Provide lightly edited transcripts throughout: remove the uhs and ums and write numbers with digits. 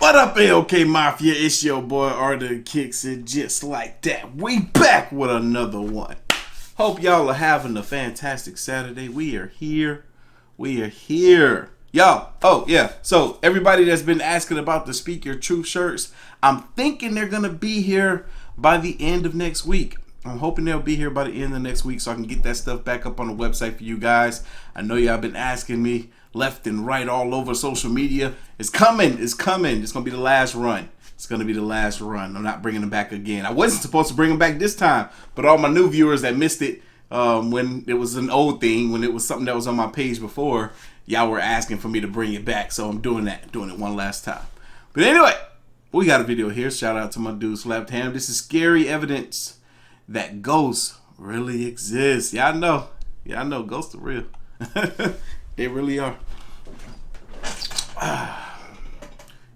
What up, AOK Mafia? It's your boy Artofkickz, and just like that, we back with another one. Hope y'all are having a fantastic Saturday. We are here. Y'all, oh yeah, so everybody that's been asking about the Speak Your Truth shirts, I'm thinking they're going to be here by the end of next week. I'm hoping they'll be here by the end of next week so I can get that stuff back up on the website for you guys. I know y'all been asking me left and right all over social media. It's coming. It's going to be the last run. I'm not bringing them back again. I wasn't supposed to bring them back this time, but all my new viewers that missed it when it was an old thing, when it was something that was on my page before, y'all were asking for me to bring it back, so I'm doing it one last time. But anyway, we got a video here. Shout out to my dude Slapped Ham. This is scary evidence that ghosts really exist. Y'all know ghosts are real. They really are.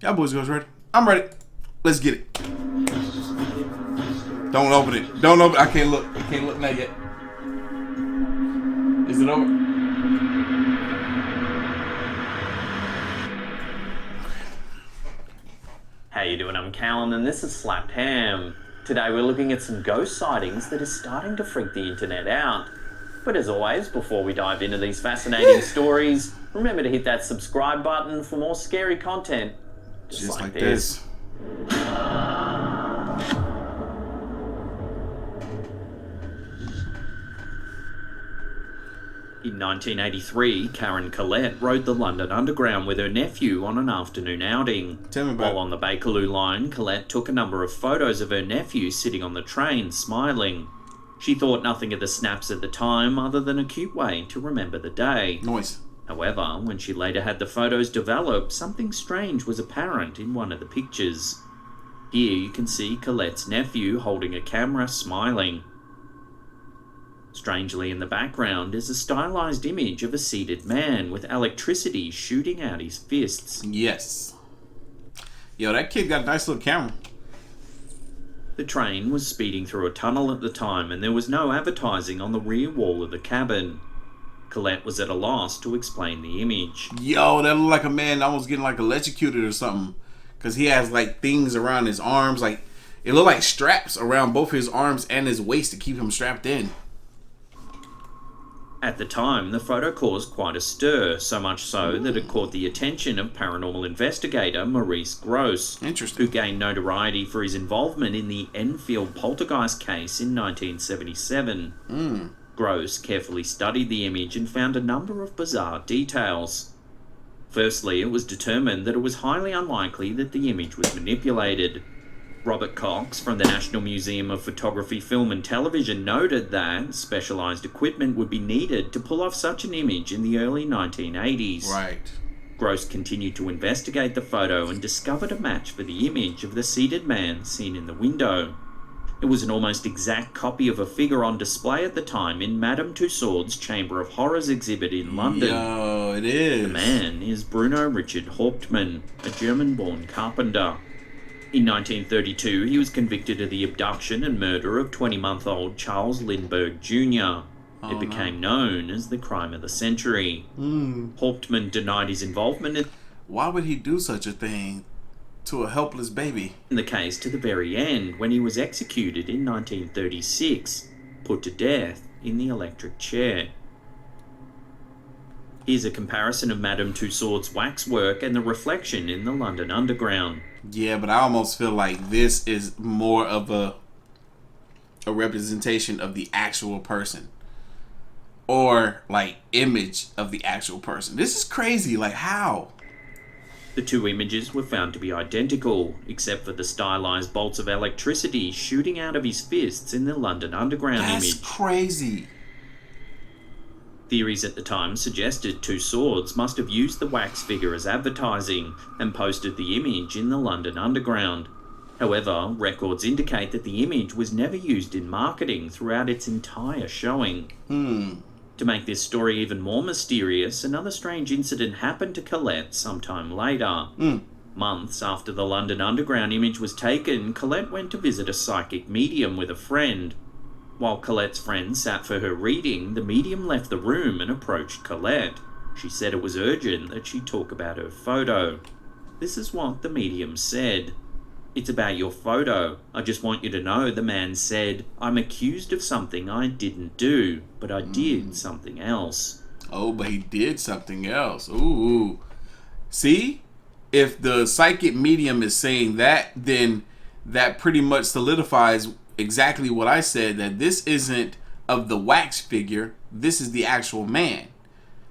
Y'all boys girls ready? I'm ready. Let's get it. Don't open it. I can't look. Not yet. Is it over? How you doing? I'm Callum and this is Slapped Ham. Today we're looking at some ghost sightings that are starting to freak the internet out. But as always, before we dive into these fascinating stories, remember to hit that subscribe button for more scary content just like this. In 1983, Karen Collette rode the London Underground with her nephew on an afternoon outing. While on the Bakerloo line, Collette took a number of photos of her nephew sitting on the train, smiling. She thought nothing of the snaps at the time other than a cute way to remember the day. Nice. However, when she later had the photos developed, something strange was apparent in one of the pictures. Here you can see Colette's nephew holding a camera, smiling. Strangely, in the background is a stylized image of a seated man with electricity shooting out his fists. Yes. Yo, that kid got a nice little camera. The train was speeding through a tunnel at the time and there was no advertising on the rear wall of the cabin. Collette was at a loss to explain the image. Yo, that looked like a man almost getting like electrocuted or something. Because he has like things around his arms. Like, it looked like straps around both his arms and his waist to keep him strapped in. At the time, the photo caused quite a stir, so much so that it caught the attention of paranormal investigator Maurice Gross, who gained notoriety for his involvement in the Enfield poltergeist case in 1977. Gross carefully studied the image and found a number of bizarre details. Firstly, it was determined that it was highly unlikely that the image was manipulated. Robert Cox from the National Museum of Photography, Film and Television noted that specialised equipment would be needed to pull off such an image in the early 1980s. Right. Gross continued to investigate the photo and discovered a match for the image of the seated man seen in the window. It was an almost exact copy of a figure on display at the time in Madame Tussauds Chamber of Horrors exhibit in London. Yo, it is. The man is Bruno Richard Hauptmann, a German-born carpenter. In 1932, he was convicted of the abduction and murder of 20-month-old Charles Lindbergh Jr. It became known as the crime of the century. Hauptmann denied his involvement in... Why would he do such a thing to a helpless baby? ...in the case to the very end, when he was executed in 1936, put to death in the electric chair. Here's a comparison of Madame Tussauds' waxwork and the reflection in the London Underground. Yeah, but I almost feel like this is more of a representation of the actual person. Or, like, image of the actual person. This is crazy. Like, how? The two images were found to be identical, except for the stylized bolts of electricity shooting out of his fists in the London Underground image. That's crazy. Theories at the time suggested Tussauds must have used the wax figure as advertising and posted the image in the London Underground. However, records indicate that the image was never used in marketing throughout its entire showing. To make this story even more mysterious, another strange incident happened to Collette sometime later. Months after the London Underground image was taken, Collette went to visit a psychic medium with a friend. While Colette's friend sat for her reading, the medium left the room and approached Collette. She said it was urgent that she talk about her photo. This is what the medium said. "It's about your photo. I just want you to know," the man said. "I'm accused of something I didn't do, but I did something else." Oh, but he did something else. Ooh. See? If the psychic medium is saying that, then that pretty much solidifies exactly what I said, that this isn't of the wax figure. This is the actual man.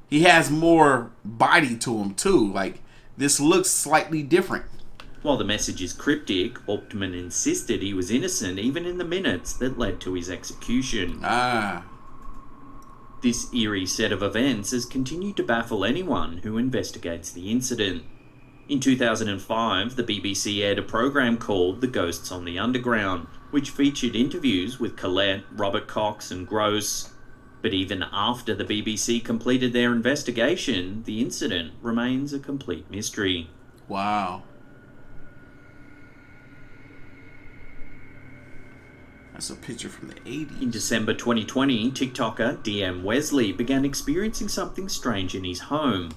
He has more body to him, too. Like, this looks slightly different. While the message is cryptic, Optman insisted he was innocent even in the minutes that led to his execution. This eerie set of events has continued to baffle anyone who investigates the incident. In 2005, the BBC aired a program called The Ghosts on the Underground, which featured interviews with Collette, Robert Cox and Gross. But even after the BBC completed their investigation, the incident remains a complete mystery. Wow. That's a picture from the 80s. In December 2020, TikToker DM Wesley began experiencing something strange in his home.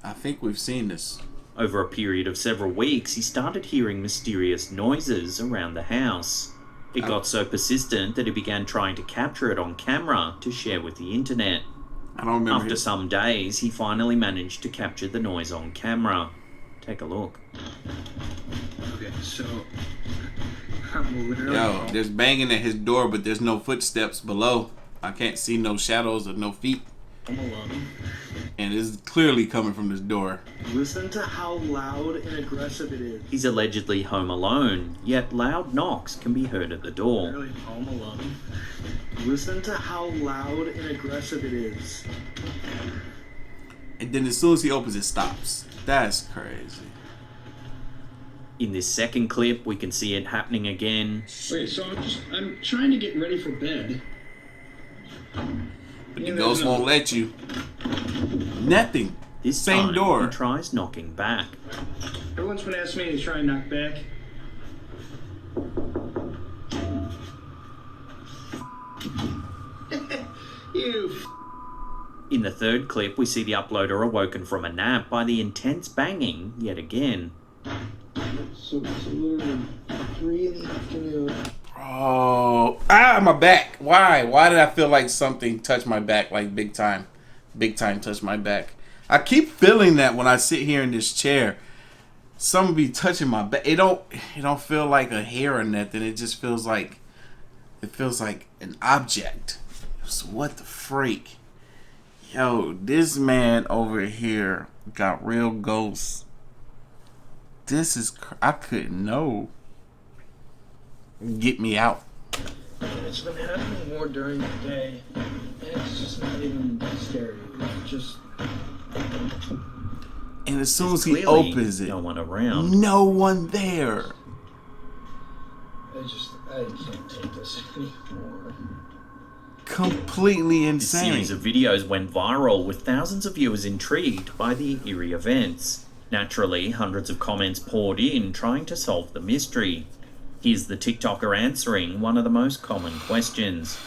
I think we've seen this. Over a period of several weeks, he started hearing mysterious noises around the house. It got so persistent that he began trying to capture it on camera to share with the internet. I don't remember. After some days, he finally managed to capture the noise on camera. Take a look. Okay, so I'm literally. Yo, there's banging at his door, but there's no footsteps below. I can't see no shadows or no feet. I'm alone. And it's clearly coming from this door. Listen to how loud and aggressive it is. He's allegedly home alone, yet loud knocks can be heard at the door. I'm literally home alone. Listen to how loud and aggressive it is. And then as soon as he opens it, stops. That's crazy. In this second clip, we can see it happening again. Wait, so I'm trying to get ready for bed. But the ghost won't let you. Nothing. This same time, door. He tries knocking back. Everyone's been asking me to try and knock back. In the third clip, we see the uploader awoken from a nap by the intense banging yet again. So it's literally 3 in the afternoon. Oh, my back. Why? Why did I feel like something touched my back, like big time? Big time touched my back. I keep feeling that when I sit here in this chair. Something be touching my back. It don't feel like a hair or nothing. It just feels like an object. So what the freak? Yo, this man over here got real ghosts. This is I couldn't know. Get me out. It's been happening more during the day, and it's just not even scary. It's just. And as soon as he opens it, no one around. No one there. I can't take this anymore. Completely This insane. series of videos went viral with thousands of viewers intrigued by the eerie events. Naturally, hundreds of comments poured in trying to solve the mystery. Here's the TikToker answering one of the most common questions.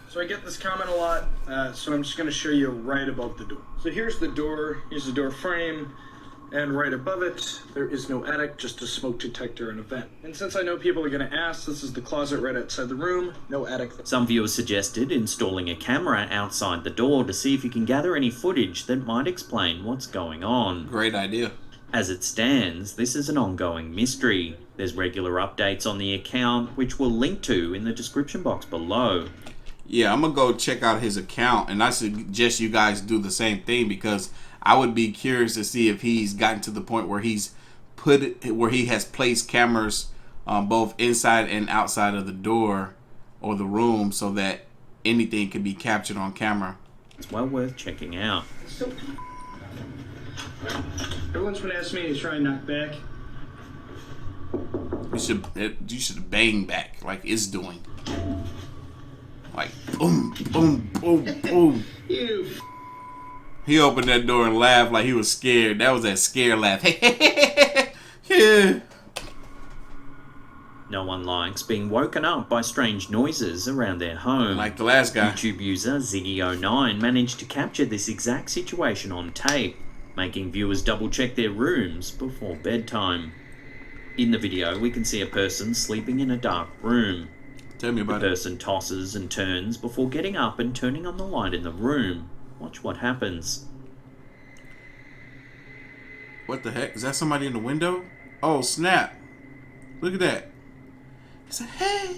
So I get this comment a lot, so I'm just going to show you right above the door. So here's the door, here's the door frame, and right above it, there is no attic, just a smoke detector and a vent. And since I know people are going to ask, this is the closet right outside the room, no attic. Some viewers suggested installing a camera outside the door to see if you can gather any footage that might explain what's going on. Great idea. As it stands, this is an ongoing mystery. There's regular updates on the account, which we'll link to in the description box below. Yeah, I'm going to go check out his account, and I suggest you guys do the same thing, because I would be curious to see if he's gotten to the point where he has placed cameras both inside and outside of the door or the room so that anything can be captured on camera. It's well worth checking out. Everyone's been asking me to try and knock back. You should bang back like it's doing. Like boom, boom, boom, boom. He opened that door and laughed like he was scared. That was that scare laugh. Yeah. No one likes being woken up by strange noises around their home. Like the last guy. YouTube user Ziggy09 managed to capture this exact situation on tape. making viewers double-check their rooms before bedtime. In the video, we can see a person sleeping in a dark room. Tell me about it. The person tosses and turns before getting up and turning on the light in the room. Watch what happens. What the heck? Is that somebody in the window? Oh, snap. Look at that. It's like, hey,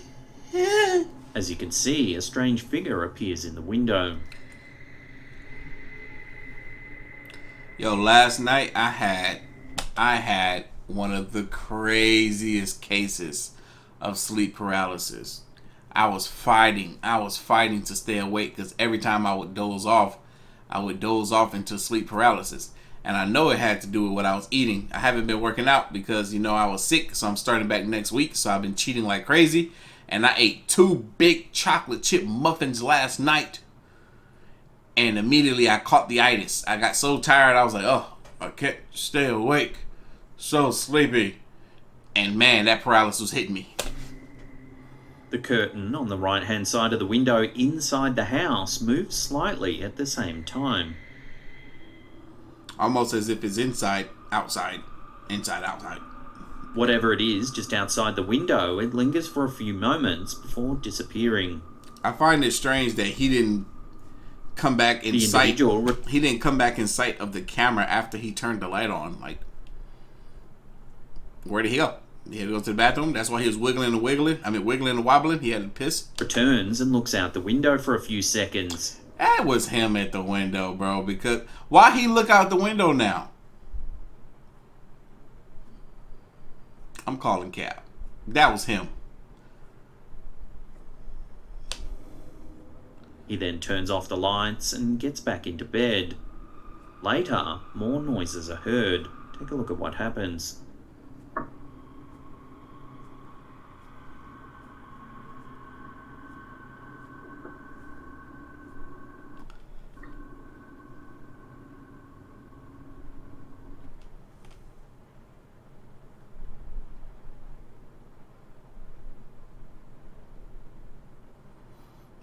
yeah. As you can see, a strange figure appears in the window. Yo, last night I had one of the craziest cases of sleep paralysis. I was fighting to stay awake because every time I would doze off into sleep paralysis. And I know it had to do with what I was eating. I haven't been working out because, I was sick, so I'm starting back next week. So I've been cheating like crazy. And I ate 2 big chocolate chip muffins last night. And immediately I caught the itis. I got so tired, I was like, oh, I can't stay awake. So sleepy. And man, that paralysis was hitting me. The curtain on the right-hand side of the window inside the house moves slightly at the same time. Almost as if it's inside, outside, inside, outside. Whatever it is just outside the window, it lingers for a few moments before disappearing. I find it strange that he didn't come back in sight. He didn't come back in sight of the camera after he turned the light on. Like, where did he go? He had to go to the bathroom. That's why he was wiggling and wobbling. He had to piss. Returns and looks out the window for a few seconds. That was him at the window, bro. Because why he look out the window now? I'm calling cap. That was him. He then turns off the lights and gets back into bed. Later, more noises are heard. Take a look at what happens.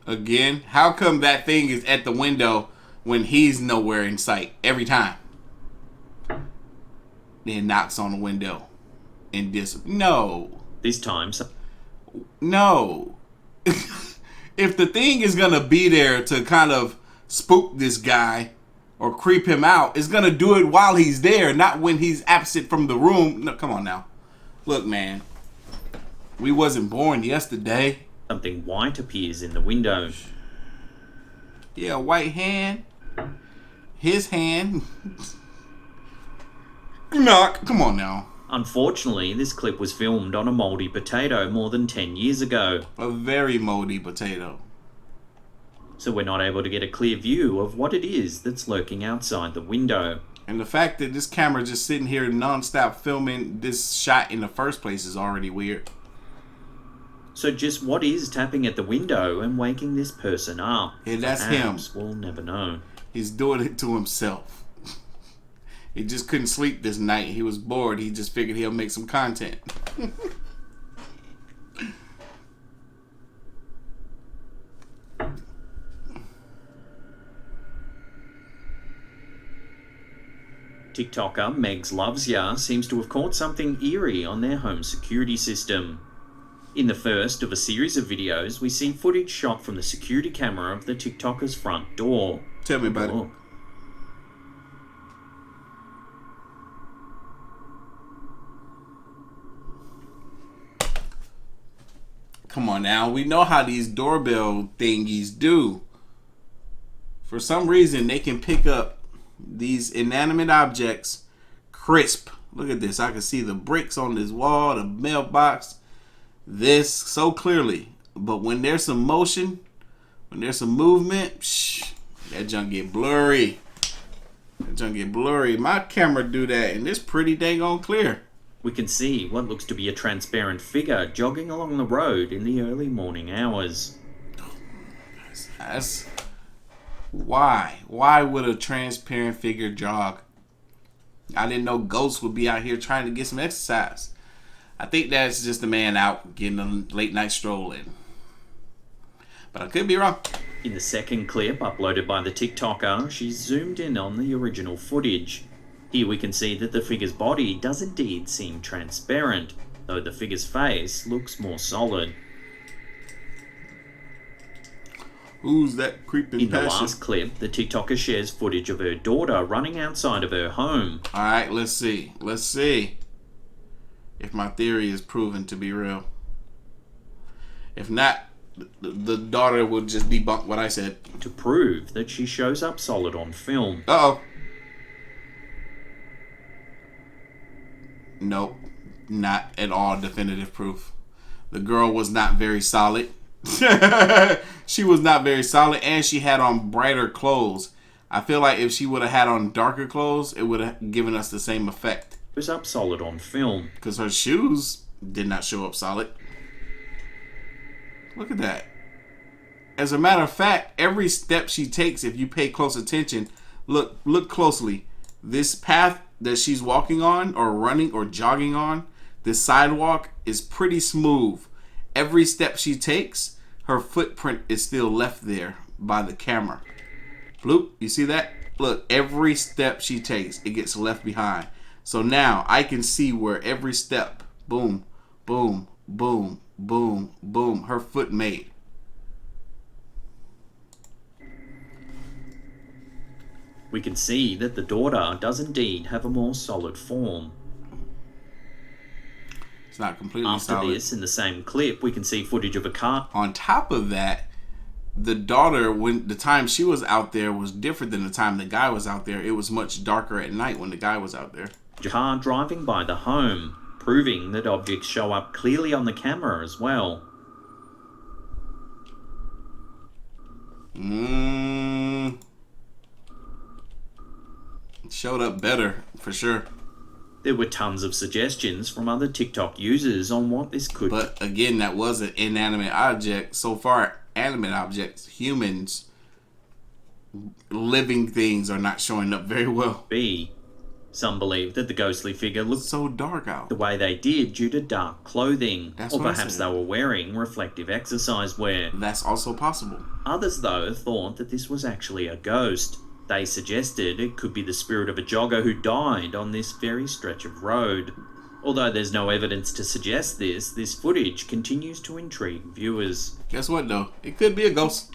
Again, how come that thing is at the window when he's nowhere in sight every time? Then knocks on the window and no. This time, no. If the thing is gonna be there to kind of spook this guy or creep him out, it's gonna do it while he's there, not when he's absent from the room. No, come on now. Look, man. We wasn't born yesterday. Something white appears in the window. Yeah, a white hand. His hand. Knock. Come on now. Unfortunately, this clip was filmed on a mouldy potato more than 10 years ago. A very mouldy potato. So we're not able to get a clear view of what it is that's lurking outside the window. And the fact that this camera just sitting here non-stop filming this shot in the first place is already weird. So just what is tapping at the window and waking this person up? Yeah, that's Perhaps him. We'll never know. He's doing it to himself. He just couldn't sleep this night. He was bored. He just figured he'll make some content. TikToker Megs Loves Ya seems to have caught something eerie on their home security system. In the first of a series of videos, we see footage shot from the security camera of the TikToker's front door. Tell me about it. Come on now. We know how these doorbell thingies do. For some reason, they can pick up these inanimate objects crisp. Look at this. I can see the bricks on this wall, the mailbox. This so clearly. But when there's some motion, when there's some movement, that junk get blurry. My camera do that, and it's pretty dang on clear. We can see what looks to be a transparent figure jogging along the road in the early morning hours. That's why? Why would a transparent figure jog? I didn't know ghosts would be out here trying to get some exercise. I think that's just a man out getting a late night stroll in. But I could be wrong. In the second clip uploaded by the TikToker, she's zoomed in on the original footage. Here we can see that the figure's body does indeed seem transparent, though the figure's face looks more solid. Who's that creeping In the last clip, the TikToker shares footage of her daughter running outside of her home. Alright, let's see. Let's see if my theory is proven to be real. If not, the daughter will just debunk what I said. To prove that she shows up solid on film. Uh-oh. Nope. Not at all definitive proof. The girl was not very solid. She was not very solid, and she had on brighter clothes. I feel like if she would have had on darker clothes, it would have given us the same effect. Shows up solid on film. Because her shoes did not show up solid. Look at that. As a matter of fact, every step she takes, if you pay close attention, look closely. This path that she's walking on, or running, or jogging on, this sidewalk is pretty smooth. Every step she takes, her footprint is still left there by the camera. Bloop, you see that? Look, every step she takes, it gets left behind. So now I can see where every step, boom, boom, boom, boom, boom, her foot made. We can see that the daughter does indeed have a more solid form. It's not completely After solid. this, in the same clip, we can see footage of a car. On top of that, the daughter, when the time she was out there was different than the time the guy was out there. It was much darker at night when the guy was out there. Car driving by the home, proving that objects show up clearly on the camera as well. It showed up better, for sure. There were tons of suggestions from other TikTok users on what this could be. But again, that was an inanimate object. So far, animate objects, humans, living things are not showing up very well. Some believe that the ghostly figure looked so dark out the way they did due to dark clothing, or what I perhaps said. they were wearing reflective exercise wear. That's also possible. Others, though, thought that this was actually a ghost. They suggested it could be the spirit of a jogger who died on this very stretch of road. Although there's no evidence to suggest this footage continues to intrigue viewers. Guess what, though? It could be a ghost.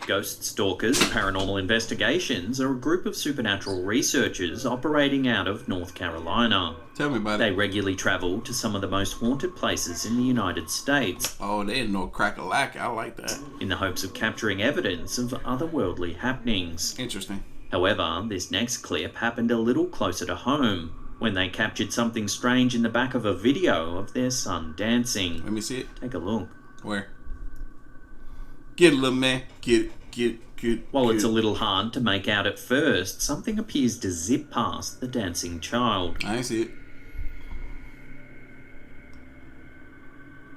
Ghost Stalkers Paranormal Investigations are a group of supernatural researchers operating out of North Carolina. Tell me about They it. regularly travel to some of the most haunted places in the United States. Oh, they didn't know crack-a-lack. I like that. In the hopes of capturing evidence of otherworldly happenings. Interesting. However, this next clip happened a little closer to home, when they captured something strange in the back of a video of their son dancing. Let me see it. Take a look. Where? Get it, little man. Get it. While it's a it. little hard to make out at first, something appears to zip past the dancing child. I see it.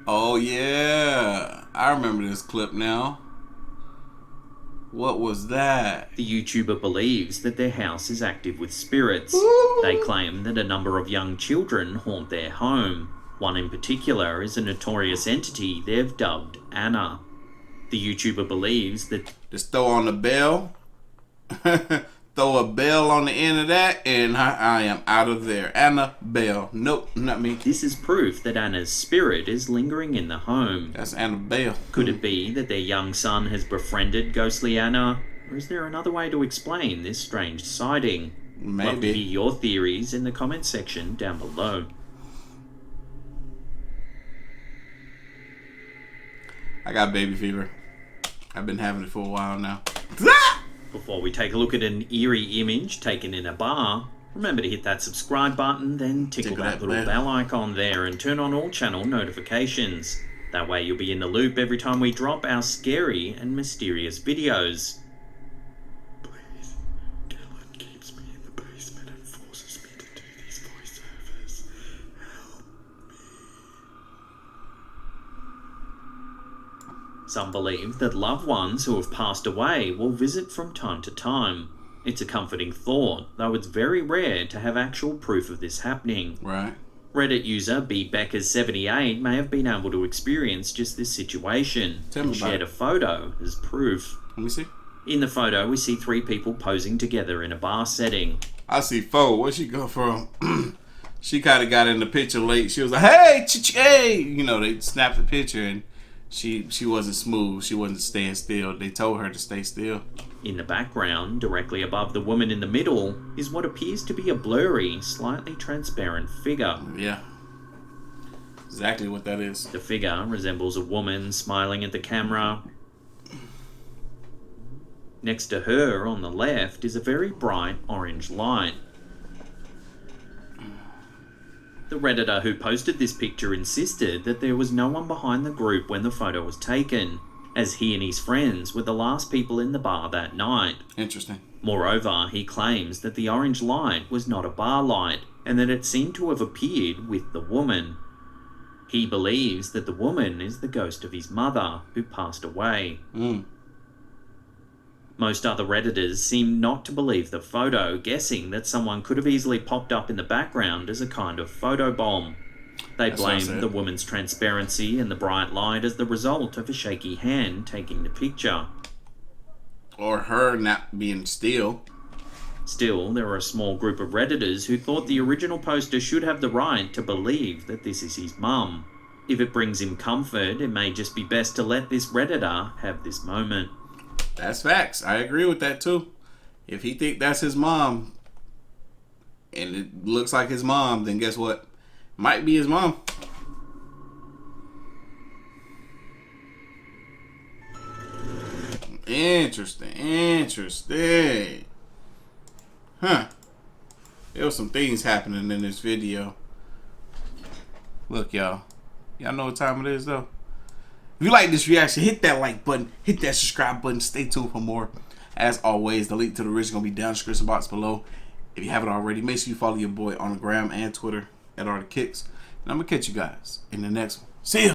Oh, yeah. I remember this clip now. What was that? The YouTuber believes that their house is active with spirits. Ooh. They claim that a number of young children haunt their home. One in particular is a notorious entity they've dubbed Anna. The YouTuber believes that Just throw on the bell. Throw a bell on the end of that, and I am out of there. Anna Bell. Nope, not me. this is proof that Anna's spirit is lingering in the home. That's Anna Bell. Could it be that their young son has befriended ghostly Anna? Or is there another way to explain this strange sighting? Love to hear Maybe. your theories in the comment section down below. I got baby fever. I've been having it for a while now. Before we take a look at an eerie image taken in a bar, remember to hit that subscribe button, then tickle that little bell icon there and turn on all channel notifications. That way you'll be in the loop every time we drop our scary and mysterious videos. Please, Dylan keeps me in the basement and forces me to do these voiceovers. Help me. Some believe that loved ones who have passed away will visit from time to time. It's a comforting thought, though it's very rare to have actual proof of this happening. Right. Reddit user bbeckers78 may have been able to experience just this situation Tell me and about shared it. a photo as proof. Let me see. In the photo, we see 3 people posing together in a bar setting. I see 4. Where'd she go from? She kind of got in the picture late. She was like, hey, hey. You know, they snapped the picture and she wasn't smooth. She wasn't staying still. They told her to stay still. In the background, directly above the woman in the middle, is what appears to be a blurry, slightly transparent figure. Yeah. Exactly what that is. The figure resembles a woman smiling at the camera. Next to her, on the left, is a very bright orange light. The Redditor who posted this picture insisted that there was no one behind the group when the photo was taken, as he and his friends were the last people in the bar that night. Interesting. Moreover, he claims that the orange light was not a bar light, and that it seemed to have appeared with the woman. He believes that the woman is the ghost of his mother, who passed away. Most other Redditors seem not to believe the photo, guessing that someone could have easily popped up in the background as a kind of photobomb. They blame the woman's transparency and the bright light as the result of a shaky hand taking the picture. Or her not being still. Still, there are a small group of Redditors who thought the original poster should have the right to believe that this is his mum. If it brings him comfort, it may just be best to let this Redditor have this moment. That's facts. I agree with that too. If he think that's his mom, and it looks like his mom, then guess what? Might be his mom. Interesting. Huh. There was some things happening in this video. Look, y'all. Y'all know what time it is, though? If you like this reaction, hit that like button, hit that subscribe button, stay tuned for more. As always, the link to the original is going to be down in the description box below. If you haven't already, make sure you follow your boy on the gram and Twitter at Artofkickz. And I'm going to catch you guys in the next one. See ya!